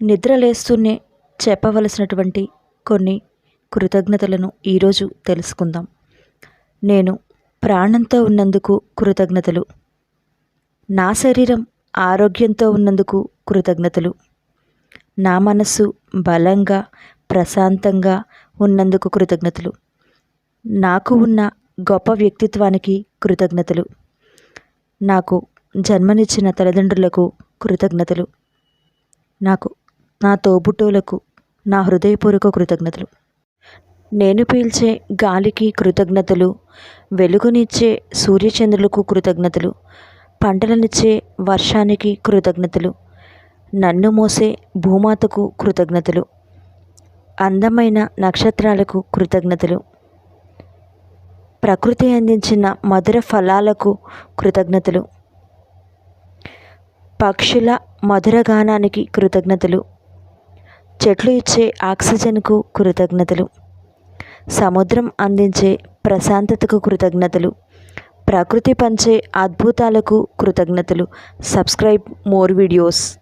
నిద్రలేస్తూనే చెప్పవలసినటువంటి కొన్ని కృతజ్ఞతలను ఈరోజు తెలుసుకుందాం. నేను ప్రాణంతో ఉన్నందుకు కృతజ్ఞతలు. నా శరీరం ఆరోగ్యంతో ఉన్నందుకు కృతజ్ఞతలు. నా మనస్సు బలంగా ప్రశాంతంగా ఉన్నందుకు కృతజ్ఞతలు. నాకు ఉన్న గొప్ప వ్యక్తిత్వానికి కృతజ్ఞతలు. నాకు జన్మనిచ్చిన తల్లిదండ్రులకు కృతజ్ఞతలు. నాకు నా తోబుట్టువులకు నా హృదయపూర్వక కృతజ్ఞతలు. నేను పీల్చే గాలికి కృతజ్ఞతలు. వెలుగునిచ్చే సూర్యచంద్రులకు కృతజ్ఞతలు. పంటలనిచ్చే వర్షానికి కృతజ్ఞతలు. నన్ను మోసే భూమాతకు కృతజ్ఞతలు. అందమైన నక్షత్రాలకు కృతజ్ఞతలు. ప్రకృతి అందించిన మధుర ఫలాలకు కృతజ్ఞతలు. పక్షుల మధుర గానానికి కృతజ్ఞతలు. చెట్లు ఇచ్చే ఆక్సిజన్కు కృతజ్ఞతలు. సముద్రం అందించే ప్రశాంతతకు కృతజ్ఞతలు. ప్రకృతి పంచే అద్భుతాలకు కృతజ్ఞతలు. Subscribe more videos.